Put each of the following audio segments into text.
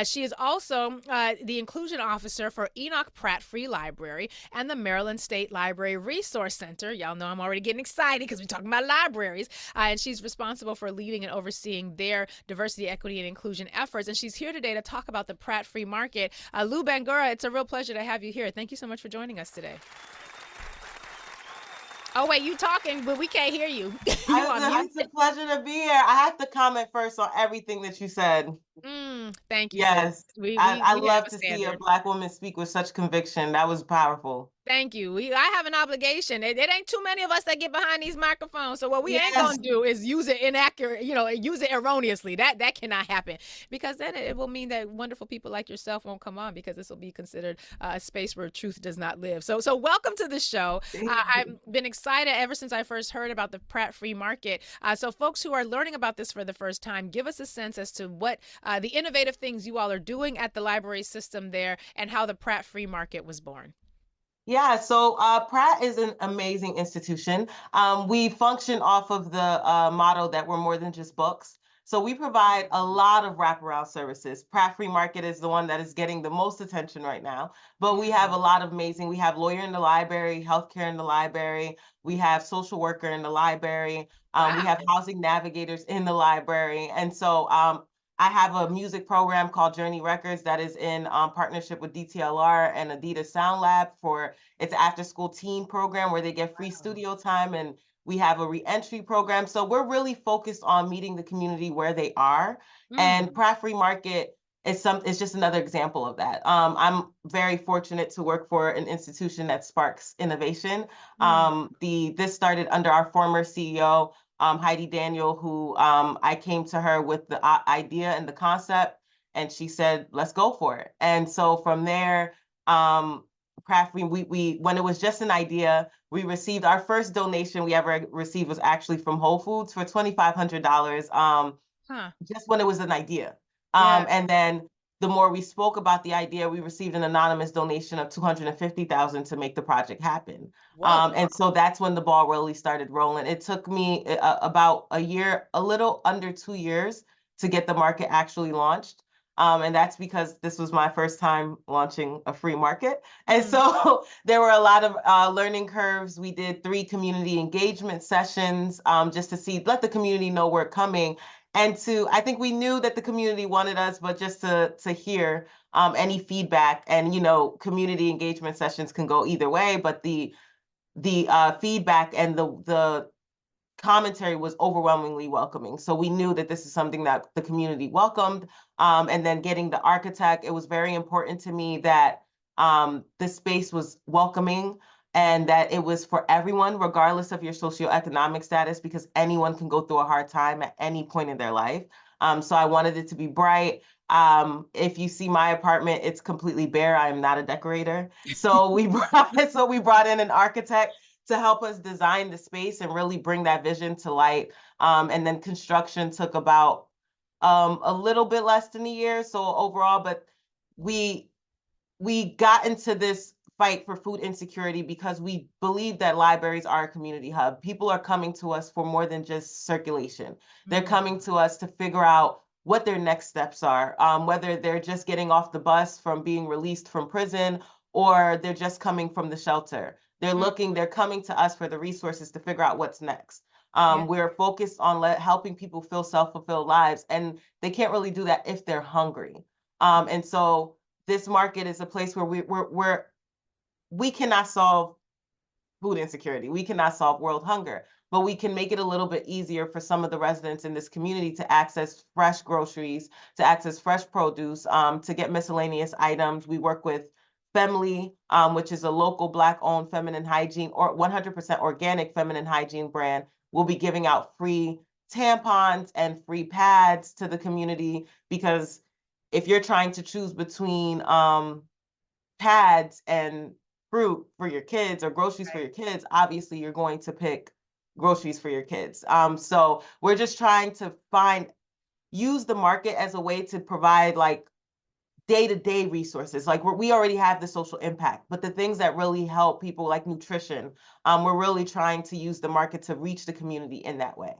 She is also the inclusion officer for Enoch Pratt Free Library and the Maryland State Library Resource Center. Y'all know I'm already getting excited because we're talking about libraries. And she's responsible for leading and overseeing their diversity, equity, and inclusion efforts. And she's here today to talk about the Pratt Free Market. Lou Bangura, it's a real pleasure to have you here. Thank you so much for joining us today. Oh, wait, you talking, but we can't hear you. You on mute? It's a pleasure to be here. I have to comment first on everything that you said. Thank you, sis. Yes, We I have love a to see a standard. Black woman speak with such conviction. That was powerful. Thank you. I have an obligation. It ain't too many of us that get behind these microphones. So what we ain't Yes. gonna do is use it inaccurate, use it erroneously. That cannot happen, because then it will mean that wonderful people like yourself won't come on, because this will be considered a space where truth does not live. So welcome to the show. I've been excited ever since I first heard about the Pratt Free Market. So folks who are learning about this for the first time, give us a sense as to what the innovative things you all are doing at the library system there, and how the Pratt Free Market was born. Yeah, so Pratt is an amazing institution. We function off of the motto that we're more than just books. So we provide a lot of wraparound services. Pratt Free Market is the one that is getting the most attention right now, but we have a lot of amazing. We have lawyer in the library, healthcare in the library. We have social worker in the library. We have housing navigators in the library, and so I have a music program called Journey Records that is in partnership with DTLR and Adidas Sound Lab for its after school teen program where they get free studio time, and we have a reentry program. So we're really focused on meeting the community where they are. And Pratt Free Market is just another example of that. I'm very fortunate to work for an institution that sparks innovation. This started under our former CEO, Heidi Daniel, who I came to her with the idea and the concept, and she said, "Let's go for it." And so from there, Pratt Free, we when it was just an idea, we received our first donation we ever received was actually from Whole Foods for $2,500. Just when it was an idea. And then the more we spoke about the idea, we received an anonymous donation of $250,000 to make the project happen. And so that's when the ball really started rolling. It took me about a year, a little under 2 years, to get the market actually launched. And that's because this was my first time launching a free market. And so there were a lot of learning curves. We did 3 community engagement sessions just to let the community know we're coming. And I think we knew that the community wanted us, but just to hear any feedback. And, community engagement sessions can go either way, but the feedback and the commentary was overwhelmingly welcoming. So we knew that this is something that the community welcomed. And then getting the architect, it was very important to me that the space was welcoming and that it was for everyone, regardless of your socioeconomic status, because anyone can go through a hard time at any point in their life. So I wanted it to be bright. If you see my apartment, it's completely bare. I am not a decorator. So we brought in an architect to help us design the space and really bring that vision to light. And then construction took about a little bit less than a year. So overall, but we got into this fight for food insecurity because we believe that libraries are a community hub. People are coming to us for more than just circulation. They're coming to us to figure out what their next steps are, whether they're just getting off the bus from being released from prison or they're just coming from the shelter. They're coming to us for the resources to figure out what's next. We're focused on helping people feel self-fulfilled lives, and they can't really do that if they're hungry. And so this market is a place where we cannot solve food insecurity. We cannot solve world hunger, but we can make it a little bit easier for some of the residents in this community to access fresh groceries, to access fresh produce, to get miscellaneous items. We work with Femly, which is a local Black-owned feminine hygiene or 100% organic feminine hygiene brand. We'll be giving out free tampons and free pads to the community, because if you're trying to choose between pads and fruit for your kids or groceries for your kids, obviously you're going to pick groceries for your kids. So we're just trying to use the market as a way to provide day-to-day resources. We already have the social impact, but the things that really help people like nutrition, we're really trying to use the market to reach the community in that way.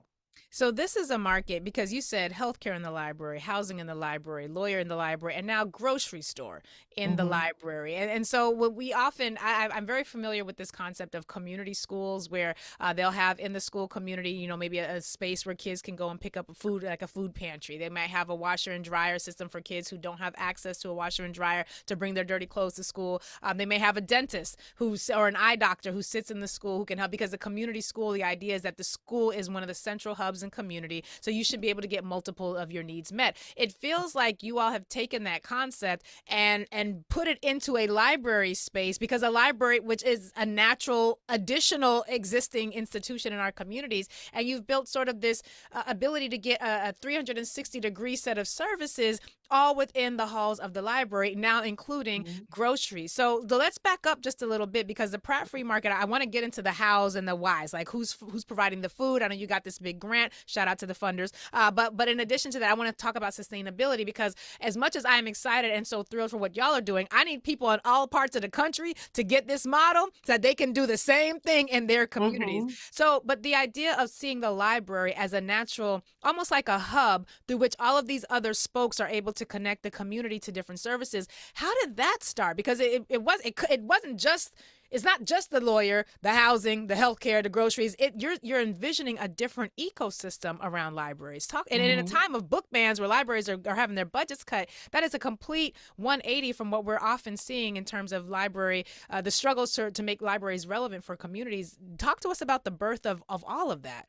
So this is a market because you said healthcare in the library, housing in the library, lawyer in the library, and now grocery store in the Mm-hmm. library. And so what we often, I'm very familiar with this concept of community schools where they'll have in the school community, maybe a space where kids can go and pick up food, like a food pantry. They might have a washer and dryer system for kids who don't have access to a washer and dryer to bring their dirty clothes to school. They may have a dentist or an eye doctor who sits in the school who can help, because the community school, the idea is that the school is one of the central hubs in community. So you should be able to get multiple of your needs met. It feels like you all have taken that concept and put it into a library space, because a library, which is a natural additional existing institution in our communities, and you've built sort of this ability to get a 360-degree set of services all within the halls of the library, now including Mm-hmm. groceries. So let's back up just a little bit, because the Pratt Free Market, I want to get into the hows and the whys, like who's providing the food. I know you got this big grant. Shout out to the funders. But in addition to that, I want to talk about sustainability, because as much as I'm excited and so thrilled for what y'all are doing, I need people in all parts of the country to get this model so that they can do the same thing in their communities. Mm-hmm. So, but the idea of seeing the library as a natural, almost like a hub through which all of these other spokes are able to connect the community to different services. How did that start? Because it wasn't just, it's not just the lawyer, the housing, the healthcare, the groceries. You're envisioning a different ecosystem around libraries. And in a Mm-hmm. time of book bans where libraries are having their budgets cut, that is a complete 180 from what we're often seeing in terms of library, the struggles to make libraries relevant for communities. Talk to us about the birth of all of that.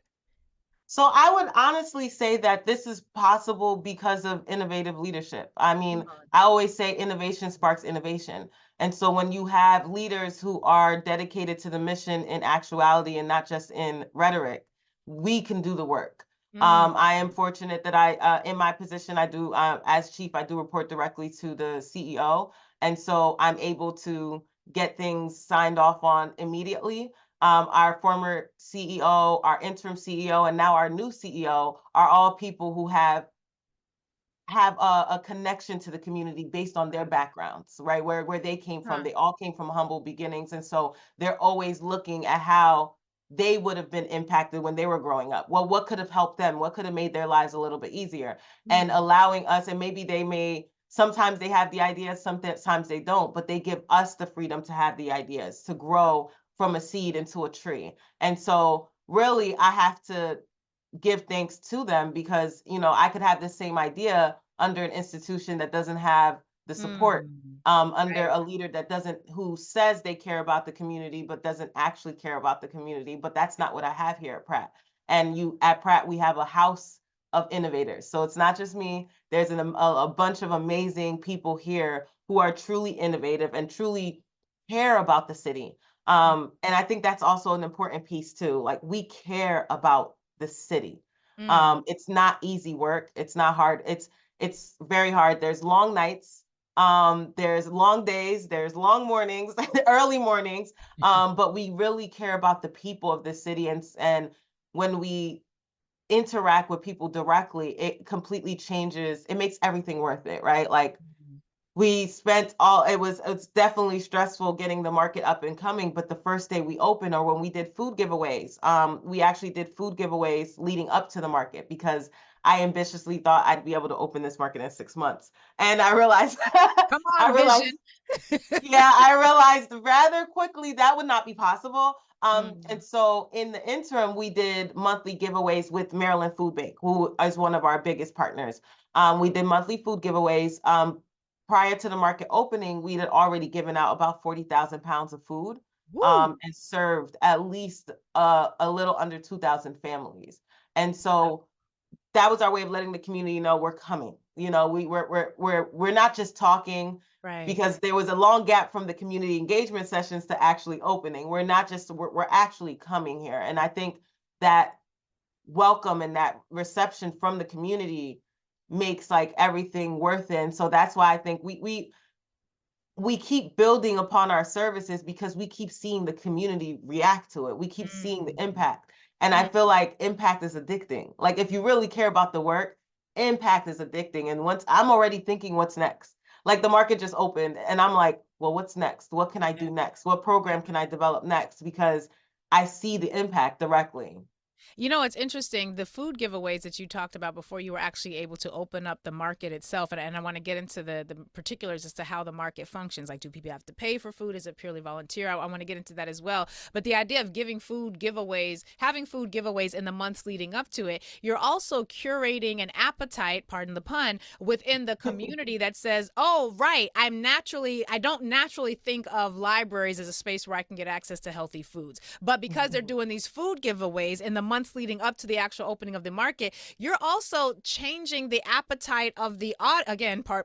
So I would honestly say that this is possible because of innovative leadership. I Come mean, on. I always say innovation sparks innovation. And so when you have leaders who are dedicated to the mission in actuality and not just in rhetoric, we can do the work. Mm, I am fortunate that in my position, I do, as chief, I do report directly to the CEO. And so I'm able to get things signed off on immediately. Our former CEO, our interim CEO, and now our new CEO are all people who have a connection to the community based on their backgrounds, right? Where they came from. huh. They all came from humble beginnings. And so they're always looking at how they would have been impacted when they were growing up. Well, what could have helped them? What could have made their lives a little bit easier? And Mm, allowing us, and maybe sometimes they have the ideas, sometimes they don't, but they give us the freedom to have the ideas, to grow from a seed into a tree. And so really I have to give thanks to them because I could have the same idea under an institution that doesn't have the support, mm, under right. a leader that doesn't who says they care about the community but doesn't actually care about the community. But that's not what I have here at Pratt. And you at Pratt, we have a house of innovators, so it's not just me. There's a bunch of amazing people here who are truly innovative and truly care about the city. And I think that's also an important piece too. Like, we care about the city. Mm, It's not easy work. It's not hard. It's very hard. There's long nights. There's long days. There's long mornings, early mornings. But we really care about the people of the city, and when we interact with people directly, it completely changes. It makes everything worth it, right? Like, mm. we spent all it's definitely stressful getting the market up and coming, but the first day we opened, or when we did food giveaways, we actually did food giveaways leading up to the market because I ambitiously thought I'd be able to open this market in 6 months, and I realized Come I on, realized vision. yeah, I realized rather quickly that would not be possible. Mm. And so in the interim, we did monthly giveaways with Maryland Food Bank, who is one of our biggest partners. We did monthly food giveaways. Prior to the market opening, we had already given out about 40,000 pounds of food, Woo. and served at least a little under 2,000 families. And so that was our way of letting the community know we're coming. We're not just talking, Right. because there was a long gap from the community engagement sessions to actually opening. We're actually coming here. And I think that welcome and that reception from the community makes like everything worth it. And so that's why I think we keep building upon our services because we keep seeing the community react to it. We keep seeing the Mm, impact. And I mm. feel like impact is addicting. Like, if you really care about the work, impact is addicting. And once I'm already thinking what's next. Like, the market just opened and I'm like, well, what's next? What can I Yeah, do next? What yeah. program can I develop next? Because I see the impact directly. You know, it's interesting. The food giveaways that you talked about before you were actually able to open up the market itself. And I want to get into the particulars as to how the market functions. Like, do people have to pay for food? Is it purely volunteer? I want to get into that as well. But the idea of giving food giveaways, having food giveaways in the months leading up to it, you're also curating an appetite, pardon the pun, within the community that says, oh, right, I don't naturally think of libraries as a space where I can get access to healthy foods. But because they're doing these food giveaways in the months leading up to the actual opening of the market, you're also changing the appetite of the again, pun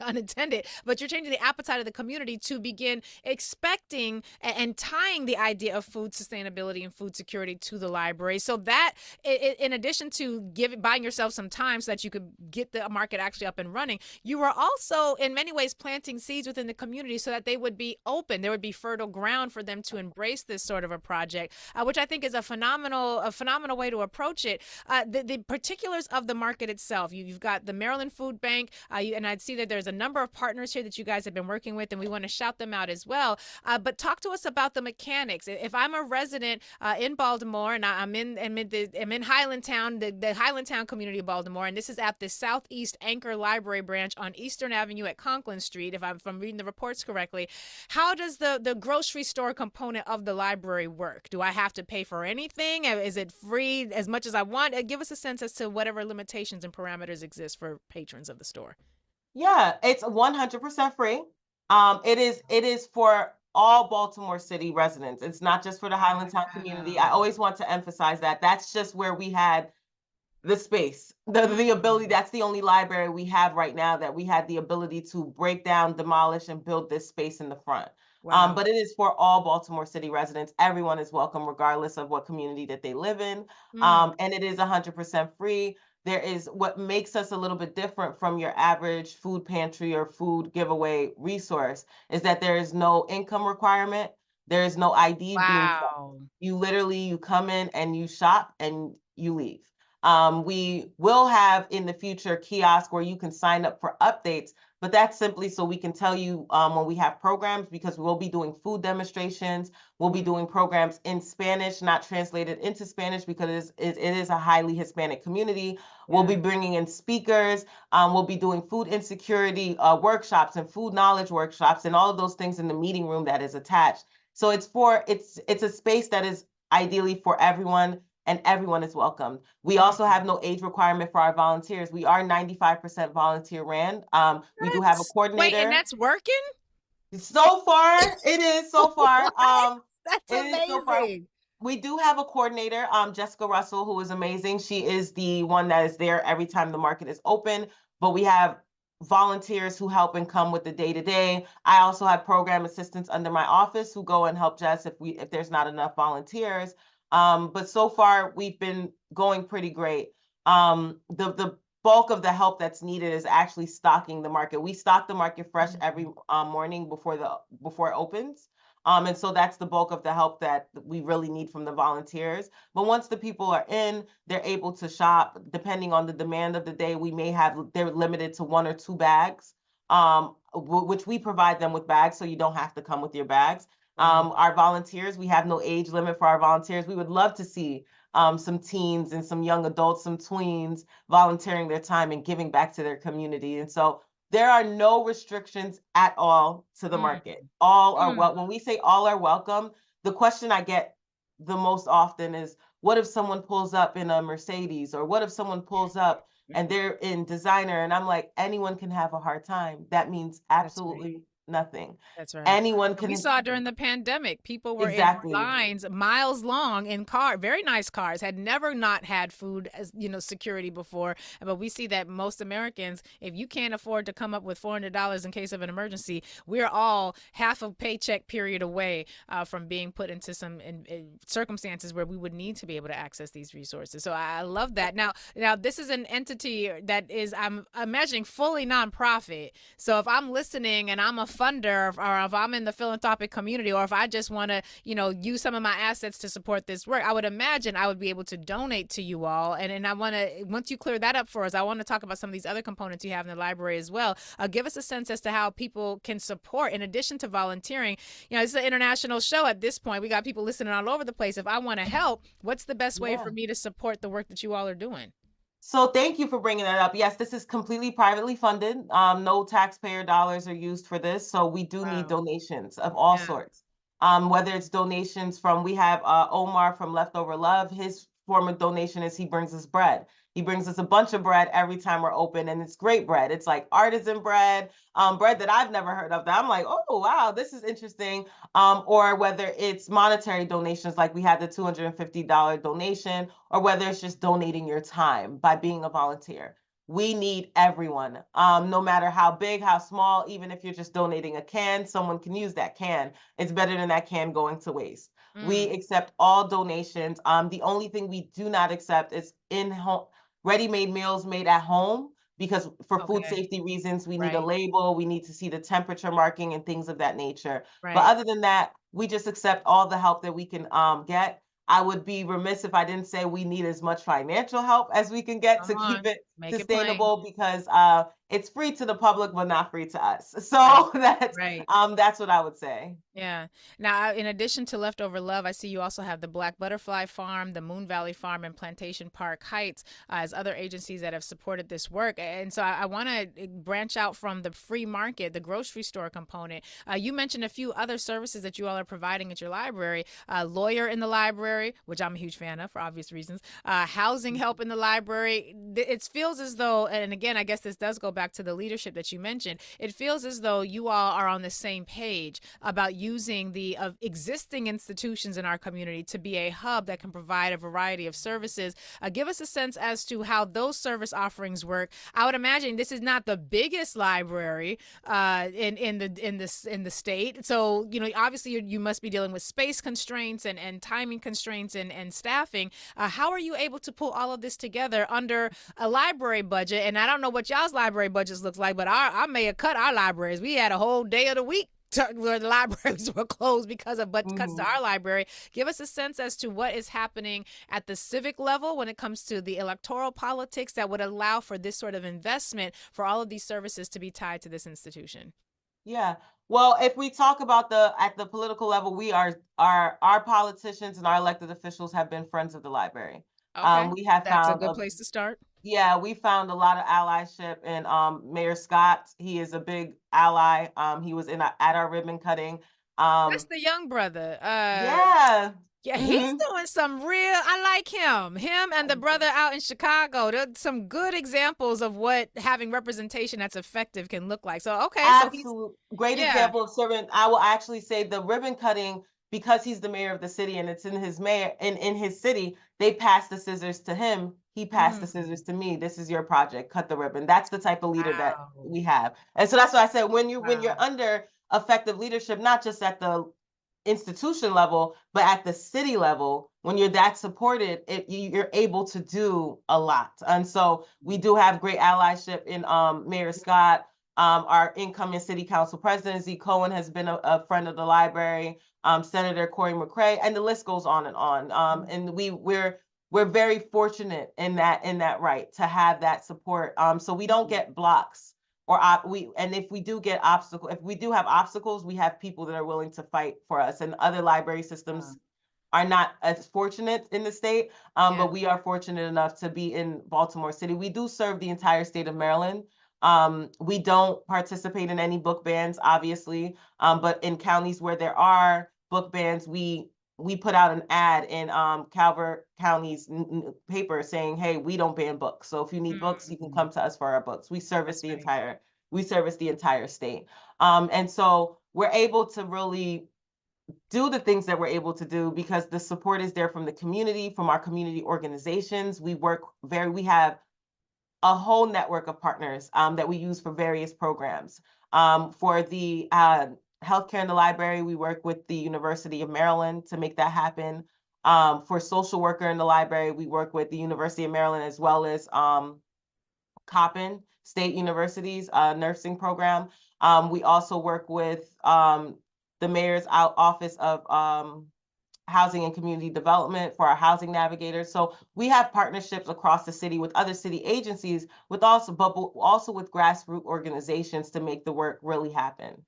unintended, but you're changing the appetite of the community to begin expecting and tying the idea of food sustainability and food security to the library. So that, in addition to buying yourself some time so that you could get the market actually up and running, you are also in many ways planting seeds within the community so that they would be open. There would be fertile ground for them to embrace this sort of a project, which I think is a phenomenal way to approach it. The particulars of the market itself. You've got the Maryland Food Bank, and I'd see that there's a number of partners here that you guys have been working with, and we want to shout them out as well. But talk to us about the mechanics. If I'm a resident in Baltimore and I'm in Highlandtown, the Highlandtown community of Baltimore, and this is at the Southeast Anchor Library branch on Eastern Avenue at Conklin Street, if I'm reading the reports correctly, how does the grocery store component of the library work? Do I have to pay for anything? Is it free as much as I want? Give us a sense as to whatever limitations and parameters exist for patrons of the store. Yeah, it's 100% free. It is for all Baltimore City residents. It's not just for the Highlandtown community. I Wow. always want to emphasize that. That's just where we had the space, the ability. Mm. That's the only library we have right now that we had the ability to break down, demolish, and build this space in the front. Wow. But it is for all Baltimore City residents. Everyone is welcome, regardless of what community that they live in. Mm. And it is 100% free. There is what makes us a little bit different from your average food pantry or food giveaway resource is that there is no income requirement. There is no ID being checked. Wow. You come in and you shop and you leave. We will have in the future kiosk where you can sign up for updates, but that's simply so we can tell you when we have programs, because we'll be doing food demonstrations. We'll be doing programs in Spanish, not translated into Spanish because it is a highly Hispanic community. We'll Yeah. be bringing in speakers. We'll be doing food insecurity workshops and food knowledge workshops and all of those things in the meeting room that is attached. So it's a space that is ideally for everyone, and everyone is welcome. We also Mm. have no age requirement for our volunteers. We are 95% volunteer ran. We do have a Wait, and coordinator. that's working? So far, it is so far. What? That's It is so far. amazing. We do have a coordinator, Jessica Russell, who is amazing. She is the one that is there every time the market is open, but we have volunteers who help and come with the day to day. I also have program assistants under my office who go and help Jess if there's not enough volunteers. But so far we've been going pretty great. The bulk of the help that's needed is actually stocking the market. We stock the market fresh every morning before it opens. And so that's the bulk of the help that we really need from the volunteers. But once the people are in, they're able to shop. Depending on the demand of the day, they're limited to 1 or 2 bags, which we provide them with bags, so you don't have to come with your bags. Wow. Our volunteers, we have no age limit for our volunteers. We would love to see some teens and some young adults, some tweens volunteering their time and giving back to their community. And so there are no restrictions at all to the Mm. market. All are Mm. when we say all are welcome, the question I get the most often is, what if someone pulls up in a Mercedes, or what if someone pulls up and they're in designer? And I'm like, anyone can have a hard time. That means That's right. absolutely nothing. That's right. Anyone We can. saw during the pandemic, people were in Exactly. lines miles long in very nice cars, had never not had food as, security before. But we see that most Americans, if you can't afford to come up with $400 in case of an emergency, we're all half a paycheck period away from being put into some circumstances where we would need to be able to access these resources. So I love that. Now this is an entity that is, I'm imagining, fully nonprofit. So if I'm listening and I'm a funder, or if I'm in the philanthropic community, or if I just want to, use some of my assets to support this work, I would imagine I would be able to donate to you all. And I want to, once you clear that up for us, I want to talk about some of these other components you have in the library as well. Give us a sense as to how people can support in addition to volunteering. It's an international show at this point. We got people listening all over the place. If I want to help, what's the best way for me to support the work that you all are doing? So thank you for bringing that up. Yes, this is completely privately funded. No taxpayer dollars are used for this. So we do need Wow. donations of all Yeah. sorts. Whether it's donations from, we have Omar from Leftover Love. His form of donation is he brings us bread. He brings us a bunch of bread every time we're open, and it's great bread. It's like artisan bread, bread that I've never heard of. That I'm like, oh wow, this is interesting. Or whether it's monetary donations, like we had the $250 donation, or whether it's just donating your time by being a volunteer. We need everyone, no matter how big, how small, even if you're just donating a can, someone can use that can. It's better than that can going to waste. We accept all donations. The only thing we do not accept is in-home ready-made meals made at home, because for food Okay. safety reasons, we need a Right. label, we need to see the temperature marking and things of that nature. But Right. other than that, we just accept all the help that we can get. I would be remiss if I didn't say we need as much financial help as we can get Come to keep on. it Make it plain. sustainable, because it's free to the public but not free to us. Right. So Right. that's what I would say. Yeah. Now, in addition to Leftover Love, I see you also have the Black Butterfly Farm, the Moon Valley Farm, and Plantation Park Heights as other agencies that have supported this work. And so I want to branch out from the free market, the grocery store component. You mentioned a few other services that you all are providing at your library. Lawyer in the library, which I'm a huge fan of for obvious reasons. Housing help in the library. It feels as though, and again, I guess this does go back to the leadership that you mentioned. It feels as though you all are on the same page about using the existing institutions in our community to be a hub that can provide a variety of services. Give us a sense as to how those service offerings work. I would imagine this is not the biggest library in the state, so obviously you must be dealing with space constraints and timing constraints and staffing. How are you able to pull all of this together under a library budget? And I don't know what y'all's library budgets looks like, but I may have cut our libraries. We had a whole day of the week where the libraries were closed because of cuts to our library. Give us a sense as to what is happening at the civic level when it comes to the electoral politics that would allow for this sort of investment for all of these services to be tied to this institution. Yeah. Well, if we talk about at the political level, we are our politicians and our elected officials have been friends of the library. Okay, We have that's a found good place to start. yeah, we found a lot of allyship in Mayor Scott. He is a big ally. He was at our ribbon cutting. That's the young brother. Yeah. Yeah, he's hmm doing some real. I like him. Him and the brother out in Chicago. They're some good examples of what having representation that's effective can look like. So okay, so he's Absolute great yeah. example of servant. I will actually say the ribbon cutting, because he's the mayor of the city and it's in his in his city, they passed the scissors to him. He passed the Mm, scissors to me. This is your project. Cut the ribbon. That's the type of leader that wow. we have. And so that's why I said when Wow. you're under effective leadership, not just at the institution level, but at the city level, when you're that supported, you're able to do a lot. And so we do have great allyship in Mayor Scott. Our incoming city council president, Z. Cohen, has been a friend of the library, Senator Cory McCray, and the list goes on and on. And we're very fortunate in that right to have that support. So we don't get blocks or if we do get if we do have obstacles, we have people that are willing to fight for us. And other library systems are not as fortunate in the state, Yeah. but we are fortunate enough to be in Baltimore City. We do serve the entire state of Maryland. We don't participate in any book bans, obviously, but in counties where there are book bans, we put out an ad in Calvert County's paper saying, "Hey, we don't ban books. So if you need books, you can come to us for our books." That's great. We service the entire state, and so we're able to really do the things that we're able to do because the support is there from the community, from our community organizations. We have a whole network of partners that we use for various programs. For the healthcare in the library, we work with the University of Maryland to make that happen. For social worker in the library, we work with the University of Maryland as well as Coppin State University's nursing program. We also work with the mayor's office of housing and community development for our housing navigators. So we have partnerships across the city with other city agencies, with but also with grassroots organizations to make the work really happen.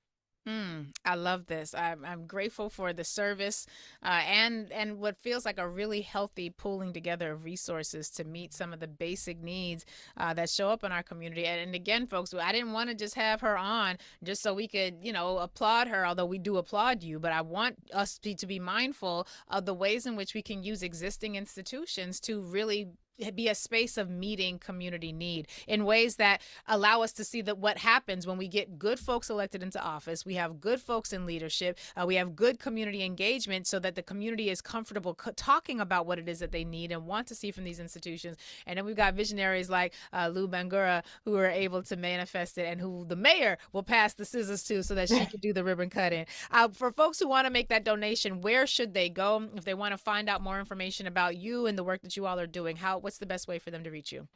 I love this. I'm grateful for the service, and what feels like a really healthy pooling together of resources to meet some of the basic needs that show up in our community. And again, folks, I didn't want to just have her on just so we could, applaud her, although we do applaud you. But I want us to be mindful of the ways in which we can use existing institutions to really be a space of meeting community need in ways that allow us to see that what happens when we get good folks elected into office. We have good folks in leadership. We have good community engagement so that the community is comfortable talking about what it is that they need and want to see from these institutions. And then we've got visionaries like Lou Bangura who are able to manifest it, and who the mayor will pass the scissors to so that she can do the ribbon cutting. For folks who want to make that donation, where should they go if they want to find out more information about you and the work that you all are doing? What's the best way for them to reach you?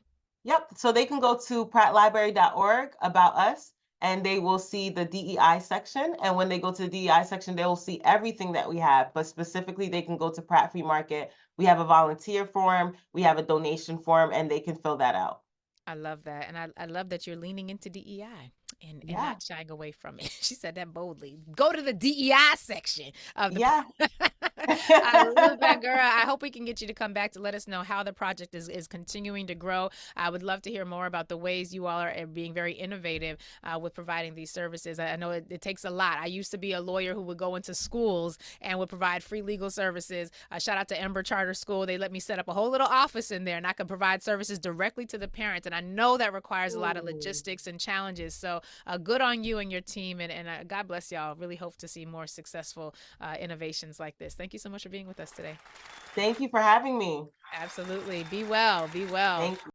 Yep. So they can go to prattlibrary.org about us, and they will see the DEI section. And when they go to the DEI section, they will see everything that we have. But specifically, they can go to Pratt Free Market. We have a volunteer form, we have a donation form, and they can fill that out. I love that. And I love that you're leaning into DEI and Yeah. not shying away from it. She said that boldly. Go to the DEI section of the. Yeah. Lou Bangura, I hope we can get you to come back to let us know how the project is continuing to grow. I would love to hear more about the ways you all are being very innovative with providing these services. I know it takes a lot. I used to be a lawyer who would go into schools and would provide free legal services. Shout out to Ember Charter School. They let me set up a whole little office in there, and I could provide services directly to the parents. And I know that requires a lot of logistics and challenges. So good on you and your team. And God bless y'all. Really hope to see more successful innovations like this. Thank you so much for being with us today. Thank you for having me. Absolutely. Be well. Be well. Thank you.